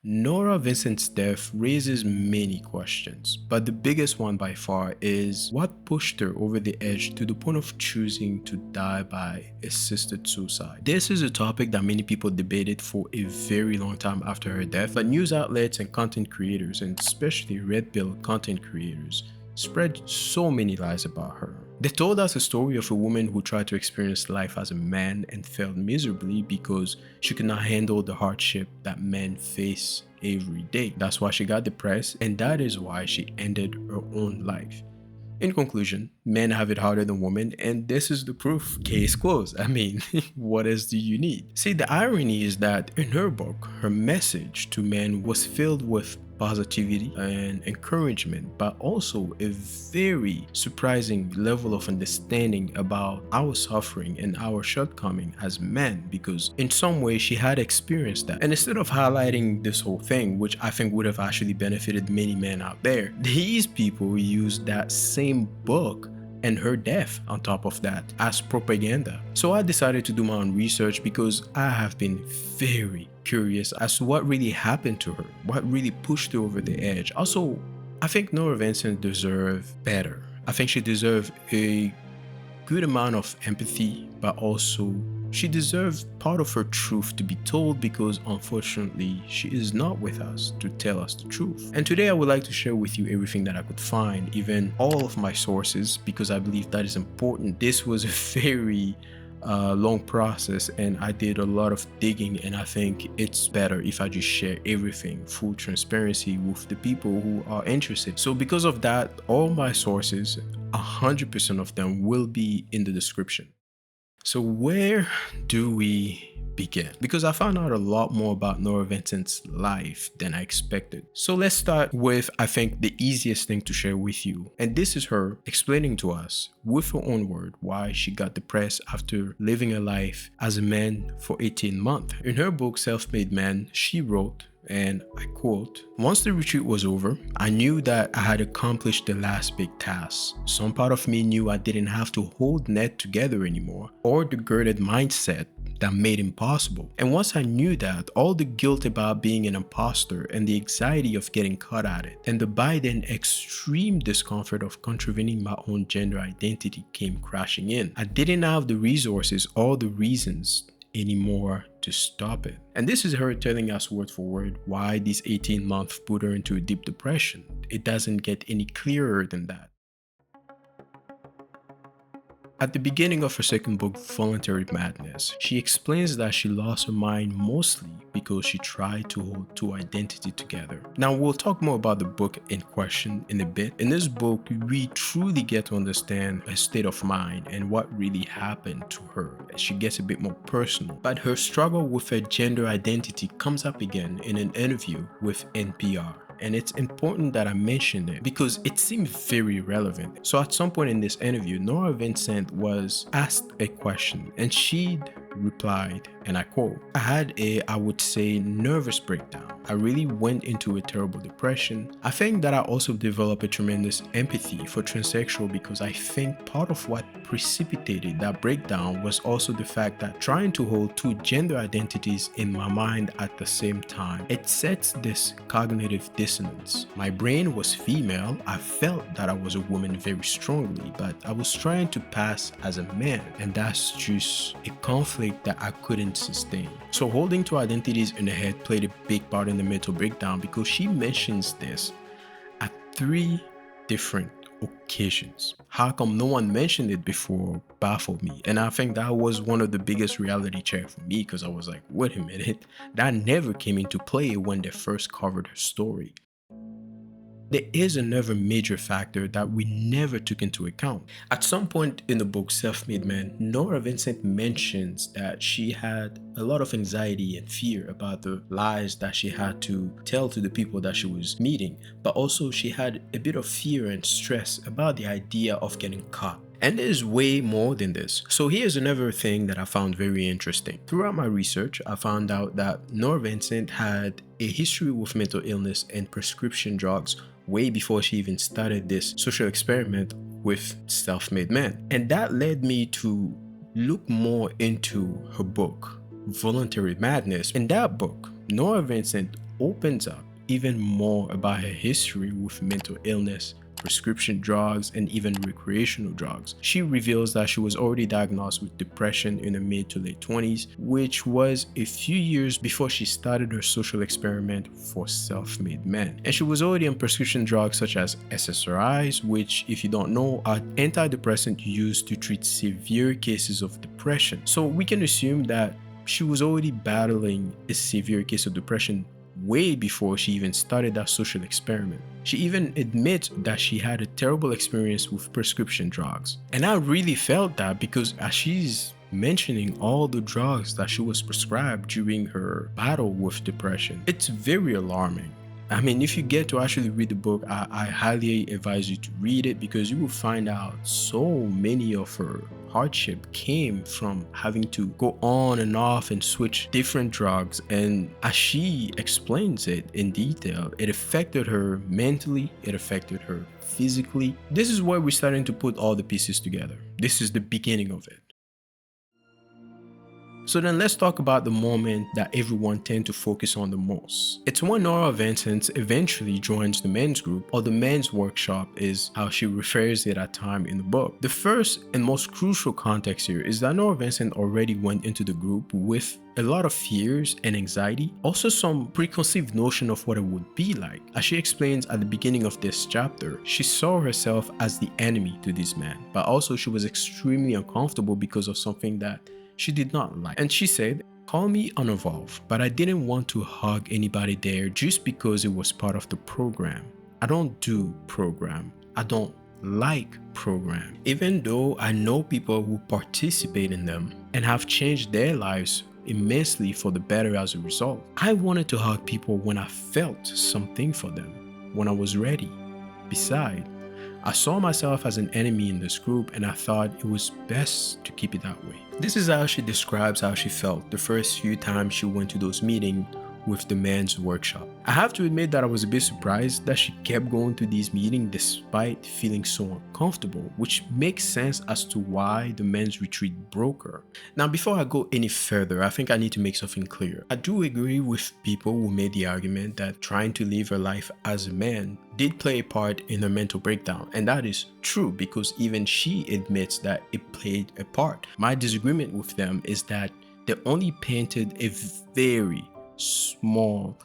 Norah Vincent's death raises many questions, but the biggest one by far is what pushed her over the edge to the point of choosing to die by assisted suicide. This is a topic that many people debated for a very long time after her death, but news outlets and content creators, and especially red pill content creators, spread so many lies about her. They told us a story of a woman who tried to experience life as a man and failed miserably because she could not handle the hardship that men face every day. That's why she got depressed, and that is why she ended her own life. In conclusion, men have it harder than women, and this is the proof. Case closed. I mean, what else do you need? See, the irony is that in her book, her message to men was filled with positivity and encouragement, but also a very surprising level of understanding about our suffering and our shortcoming as men, because in some way she had experienced that. And instead of highlighting this whole thing, which I think would have actually benefited many men out there, these people used that same book and her death on top of that as propaganda. So I decided to do my own research because I have been very curious as to what really happened to her, what really pushed her over the edge. Also, I think Norah Vincent deserved better. I think she deserved a good amount of empathy, but also she deserves part of her truth to be told, because unfortunately she is not with us to tell us the truth. And today I would like to share with you everything that I could find, even all of my sources, because I believe that is important. This was a very long process and I did a lot of digging, and I think it's better if I just share everything, full transparency with the people who are interested. So because of that, all my sources, 100% of them will be in the description. So where do we begin? Because I found out a lot more about Norah Vincent's life than I expected. So let's start with, I think, the easiest thing to share with you. And this is her explaining to us with her own word why she got depressed after living a life as a man for 18 months. In her book, Self-Made Man, she wrote, and I quote, "Once the retreat was over, I knew that I had accomplished the last big task. Some part of me knew I didn't have to hold net together anymore, or the girded mindset that made impossible. And once I knew that, all the guilt about being an imposter and the anxiety of getting caught at it, and the by then extreme discomfort of contravening my own gender identity came crashing in. I didn't have the resources or the reasons anymore to stop it." And this is her telling us word for word why these 18 months put her into a deep depression. It doesn't get any clearer than that. At the beginning of her second book, Voluntary Madness, she explains that she lost her mind mostly because she tried to hold two identities together. Now, we'll talk more about the book in question in a bit. In this book, we truly get to understand her state of mind and what really happened to her. She gets a bit more personal, but her struggle with her gender identity comes up again in an interview with NPR. And it's important that I mention it because it seemed very relevant. So at some point in this interview, Norah Vincent was asked a question and she replied, and I quote, "I had a, I would say, nervous breakdown. I really went into a terrible depression. I think that I also developed a tremendous empathy for transsexual because I think part of what precipitated that breakdown was also the fact that trying to hold two gender identities in my mind at the same time, it sets this cognitive dissonance. My brain was female. I felt that I was a woman very strongly, but I was trying to pass as a man, and that's just a conflict that I couldn't sustain." So holding two identities in the head played a big part in the mental breakdown because she mentions this at 3 different occasions. How come no one mentioned it before baffled me. And I think that was one of the biggest reality check for me, because I was like, wait a minute, that never came into play when they first covered her story. There is another major factor that we never took into account. At some point in the book Self-Made Man, Norah Vincent mentions that she had a lot of anxiety and fear about the lies that she had to tell to the people that she was meeting, but also she had a bit of fear and stress about the idea of getting caught. And there's way more than this. So here's another thing that I found very interesting. Throughout my research, I found out that Norah Vincent had a history with mental illness and prescription drugs way before she even started this social experiment with Self-Made Man. And that led me to look more into her book, Voluntary Madness. In that book, Norah Vincent opens up even more about her history with mental illness, prescription drugs, and even recreational drugs. She reveals that she was already diagnosed with depression in her mid to late 20s, which was a few years before she started her social experiment for self-made men. And she was already on prescription drugs such as SSRIs, which, if you don't know, are antidepressants used to treat severe cases of depression. So we can assume that she was already battling a severe case of depression way before she even started that social experiment. She even admits that she had a terrible experience with prescription drugs. And I really felt that because as she's mentioning all the drugs that she was prescribed during her battle with depression, it's very alarming. I mean, if you get to actually read the book, I highly advise you to read it because you will find out so many of her hardship came from having to go on and off and switch different drugs. And as she explains it in detail, it affected her mentally, it affected her physically. This is where we're starting to put all the pieces together. This is the beginning of it. So then let's talk about the moment that everyone tend to focus on the most. It's when Norah Vincent eventually joins the men's group, or the men's workshop is how she refers it at time in the book. The first and most crucial context here is that Norah Vincent already went into the group with a lot of fears and anxiety, also some preconceived notion of what it would be like. As she explains at the beginning of this chapter, she saw herself as the enemy to these men, but also she was extremely uncomfortable because of something that she did not like. And she said, "Call me unevolved, but I didn't want to hug anybody there just because it was part of the program. I don't do program. I don't like program. Even though I know people who participate in them and have changed their lives immensely for the better as a result. I wanted to hug people when I felt something for them, when I was ready. Besides, I saw myself as an enemy in this group and I thought it was best to keep it that way." This is how she describes how she felt the first few times she went to those meetings with the men's workshop. I have to admit that I was a bit surprised that she kept going to these meetings despite feeling so uncomfortable, which makes sense as to why the men's retreat broke her. Now, before I go any further, I think I need to make something clear. I do agree with people who made the argument that trying to live her life as a man did play a part in her mental breakdown, and that is true because even she admits that it played a part. My disagreement with them is that they only painted a very small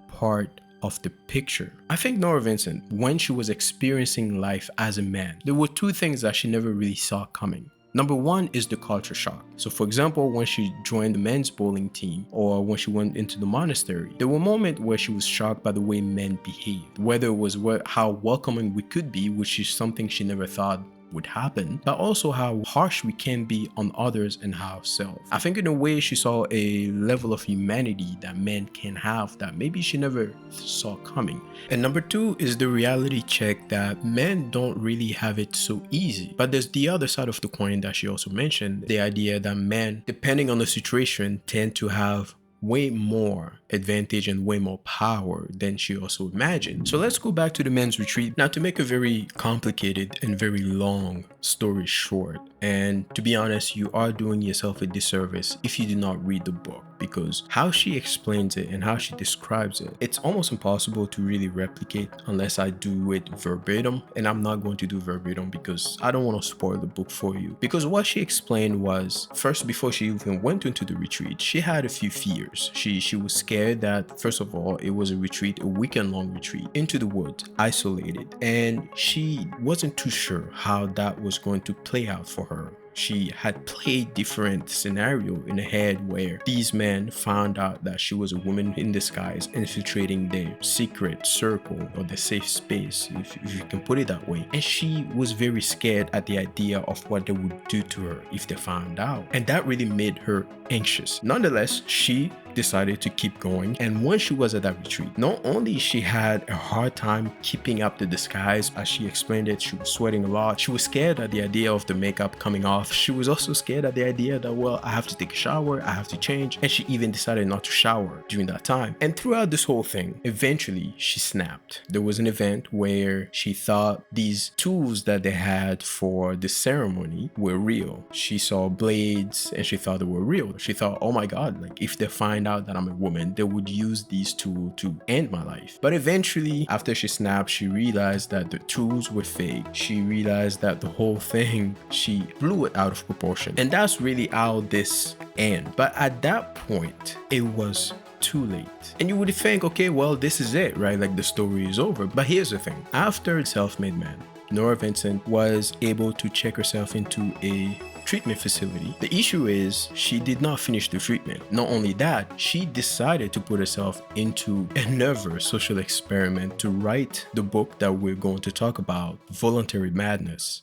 part of the picture. I think Norah Vincent, when she was experiencing life as a man, there were two things that she never really saw coming. Number one is the culture shock. So for example, when she joined the men's bowling team or when she went into the monastery, there were moments where she was shocked by the way men behaved, whether it was how welcoming we could be, which is something she never thought would happen, but also how harsh we can be on others and ourselves. I think in a way she saw a level of humanity that men can have that maybe she never saw coming. And number two is the reality check that men don't really have it so easy. But there's the other side of the coin that she also mentioned, the idea that men, depending on the situation, tend to have way more advantage and way more power than she also imagined. So let's go back to the men's retreat. Now, to make a very complicated and very long story short, and to be honest, you are doing yourself a disservice if you do not read the book, because how she explains it and how she describes it, it's almost impossible to really replicate unless I do it verbatim, and I'm not going to do verbatim because I don't want to spoil the book for you. Because what she explained was, first, before she even went into the retreat, she had a few fears. She was scared that, first of all, it was a retreat, a weekend-long retreat into the woods, isolated, and she wasn't too sure how that was going to play out for her. She had played different scenario in her head where these men found out that she was a woman in disguise infiltrating their secret circle or the safe space, if you can put it that way. And she was very scared at the idea of what they would do to her if they found out. And that really made her anxious. Nonetheless, she decided to keep going, and when she was at that retreat, not only she had a hard time keeping up the disguise, as she explained it, she was sweating a lot, she was scared at the idea of the makeup coming off, she was also scared at the idea that, well, I have to take a shower, I have to change, and she even decided not to shower during that time. And throughout this whole thing, eventually she snapped. There was an event where she thought these tools that they had for the ceremony were real. She saw blades and she thought they were real. She thought, oh my god, like if they find find out that I'm a woman, they would use these tools to end my life. But eventually, after she snapped, she realized that the tools were fake. She realized that the whole thing, she blew it out of proportion. And that's really how this ends. But at that point, it was too late. And you would think, okay, well, this is it, right? Like the story is over. But here's the thing. After Self-Made Man, Norah Vincent was able to check herself into a treatment facility. The issue is she did not finish the treatment. Not only that, she decided to put herself into another social experiment to write the book that we're going to talk about, Voluntary Madness.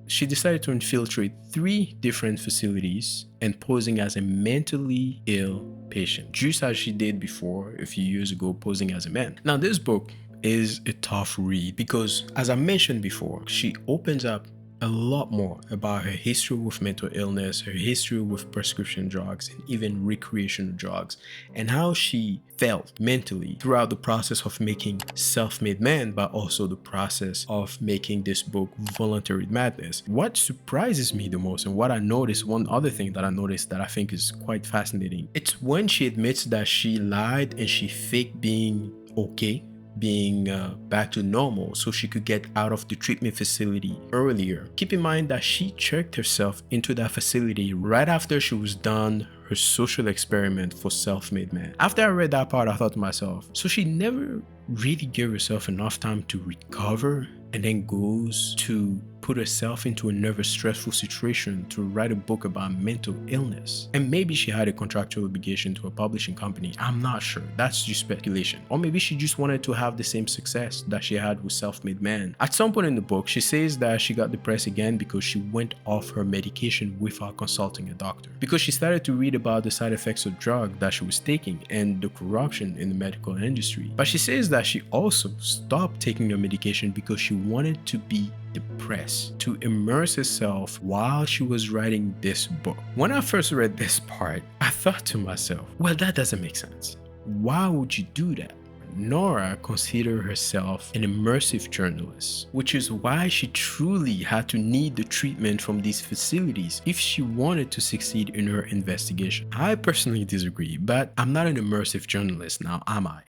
She decided to infiltrate 3 different facilities and posing as a mentally ill patient, just as she did before a few years ago, posing as a man. Now, this book is a tough read because, as I mentioned before, she opens up a lot more about her history with mental illness, her history with prescription drugs, and even recreational drugs, and how she felt mentally throughout the process of making Self-Made Man, but also the process of making this book, Voluntary Madness. What surprises me the most, and what I noticed, one other thing that I noticed that I think is quite fascinating, it's when she admits that she lied and she faked being okay, being back to normal so she could get out of the treatment facility earlier. Keep in mind that she checked herself into that facility right after she was done her social experiment for Self-Made Man. After I read that part, I thought to myself, so she never really gave herself enough time to recover and then goes to put herself into another stressful situation to write a book about mental illness. And maybe she had a contractual obligation to a publishing company. I'm not sure. That's just speculation. Or maybe she just wanted to have the same success that she had with Self-Made Man. At some point in the book, she says that she got depressed again because she went off her medication without consulting a doctor. Because she started to read about the side effects of drug that she was taking and the corruption in the medical industry. But she says that she also stopped taking her medication because she wanted to be depressed, to immerse herself while she was writing this book. When I first read this part, I thought to myself, well, that doesn't make sense. Why would you do that? Nora considered herself an immersive journalist, which is why she truly had to need the treatment from these facilities if she wanted to succeed in her investigation. I personally disagree, but I'm not an immersive journalist now, am I?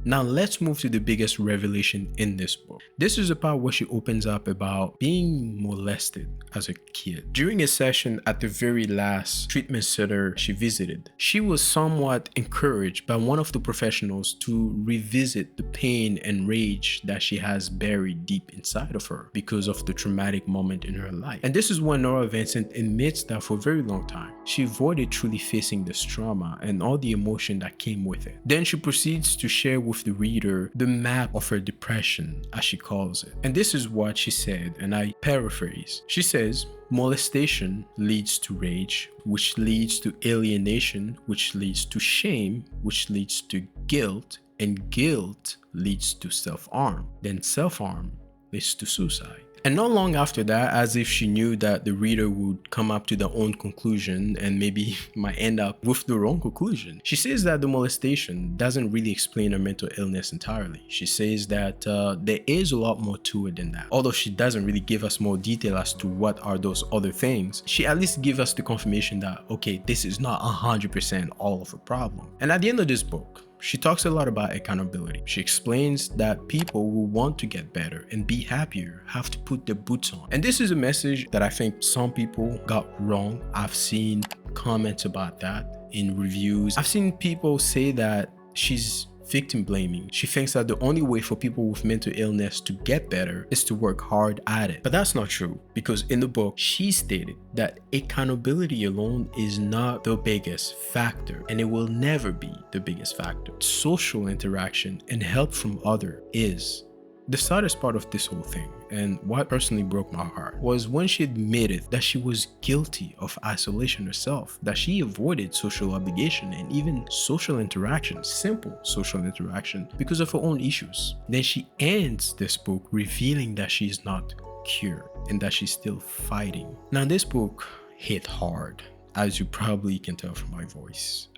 Now let's move to the biggest revelation in this book. This is about where she opens up about being molested as a kid. During a session at the very last treatment center she visited, she was somewhat encouraged by one of the professionals to revisit the pain and rage that she has buried deep inside of her because of the traumatic moment in her life. And this is when Norah Vincent admits that for a very long time, she avoided truly facing this trauma and all the emotion that came with it. Then she proceeds to share with the reader the map of her depression, as she calls it. And this is what she said, and I paraphrase. She says, molestation leads to rage, which leads to alienation, which leads to shame, which leads to guilt, and guilt leads to self-harm. Then self-harm leads to suicide. And not long after that, as if she knew that the reader would come up to their own conclusion and maybe might end up with the wrong conclusion, she says that the molestation doesn't really explain her mental illness entirely. She says that there is a lot more to it than that. Although she doesn't really give us more detail as to what are those other things, she at least gives us the confirmation that, okay, this is not 100% all of a problem. And at the end of this book, she talks a lot about accountability. She explains that people who want to get better and be happier have to put their boots on. And this is a message that I think some people got wrong. I've seen comments about that in reviews. I've seen people say that she's victim blaming. She thinks that the only way for people with mental illness to get better is to work hard at it. But that's not true, because in the book, she stated that accountability alone is not the biggest factor, and it will never be the biggest factor. Social interaction and help from others is. The saddest part of this whole thing, and what personally broke my heart, was when she admitted that she was guilty of isolation herself, that she avoided social obligation and even social interaction, simple social interaction, because of her own issues. Then she ends this book revealing that she is not cured and that she's still fighting. Now, this book hit hard, as you probably can tell from my voice.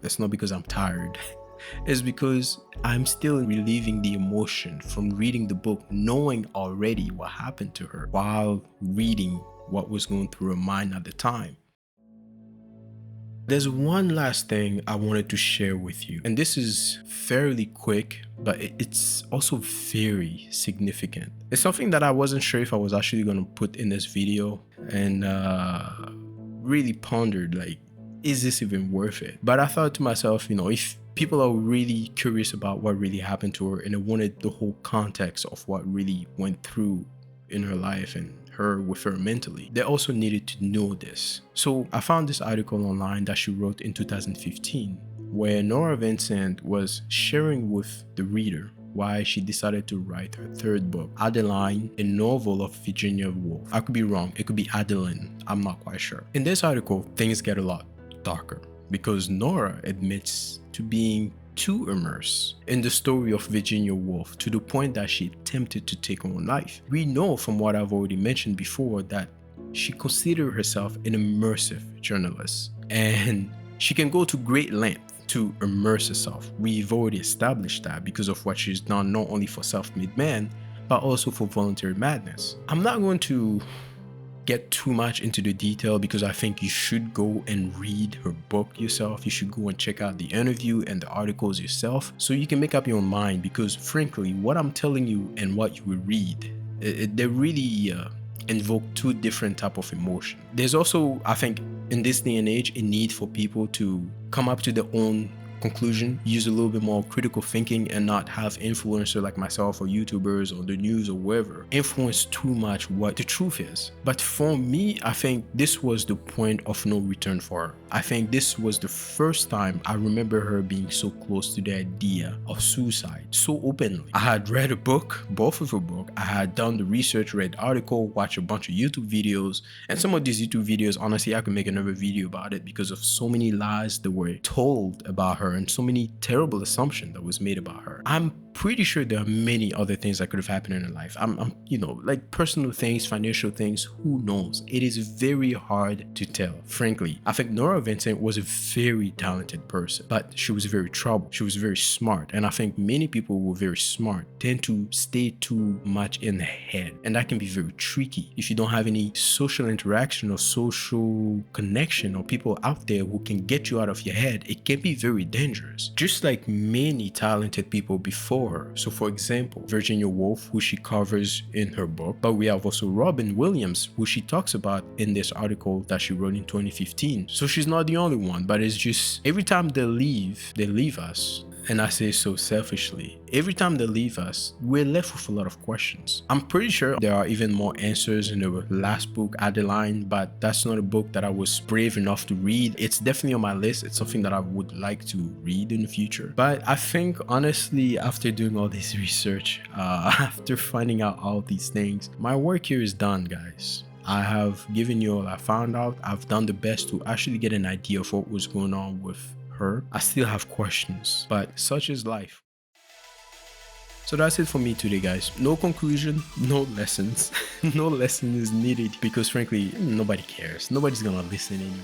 It's not because I'm tired. Is because I'm still relieving the emotion from reading the book, knowing already what happened to her while reading what was going through her mind at the time. There's one last thing I wanted to share with you, and this is fairly quick, but it's also very significant. It's something that I wasn't sure if I was actually going to put in this video, and really pondered, like, is this even worth it? But I thought to myself, if people are really curious about what really happened to her and they wanted the whole context of what really went through in her life and her with her mentally, they also needed to know this. So I found this article online that she wrote in 2015, where Norah Vincent was sharing with the reader why she decided to write her third book, Adeline, a novel of Virginia Woolf. I could be wrong, it could be Adeline, I'm not quite sure. In this article, things get a lot darker because Nora admits to being too immersed in the story of Virginia Woolf to the point that she attempted to take her own life. We know from what I've already mentioned before that she considered herself an immersive journalist, and she can go to great length to immerse herself. We've already established that because of what she's done, not only for Self-Made Man, but also for Voluntary Madness. I'm not going to get too much into the detail because I think you should go and read her book yourself. You should go and check out the interview and the articles yourself so you can make up your own mind, because frankly, what I'm telling you and what you will read, they really invoke two different type of emotion. There's also, I think, in this day and age, a need for people to come up to their own conclusion, use a little bit more critical thinking, and not have influencers like myself or YouTubers or the news or wherever influence too much what the truth is. But for me, I think this was the point of no return for her. I think this was the first time I remember her being so close to the idea of suicide so openly. I had read a book, both of her book. I had done the research, read article, watched a bunch of YouTube videos, and some of these YouTube videos, honestly, I could make another video about it because of so many lies that were told about her and so many terrible assumptions that was made about her. I'm pretty sure there are many other things that could have happened in her life. I'm like personal things, financial things, who knows? It is very hard to tell, frankly. I think Norah Vincent was a very talented person, but she was very troubled. She was very smart. And I think many people who are very smart tend to stay too much in the head. And that can be very tricky if you don't have any social interaction or social connection or people out there who can get you out of your head. It can be very dangerous. Just like many talented people before her. So for example, Virginia Woolf, who she covers in her book, but we have also Robin Williams, who she talks about in this article that she wrote in 2015. So she's not the only one, but it's just every time they leave us. And I say so selfishly, every time they leave us, we're left with a lot of questions. I'm pretty sure there are even more answers in the last book, Adeline, but that's not a book that I was brave enough to read. It's definitely on my list. It's something that I would like to read in the future. But I think, honestly, after doing all this research, after finding out all these things, my work here is done, guys. I have given you all I found out. I've done the best to actually get an idea of what was going on with her. I still have questions, but such is life. So that's it for me today, guys. No conclusion, no lessons. No lesson is needed because frankly, nobody cares. Nobody's gonna listen anyway.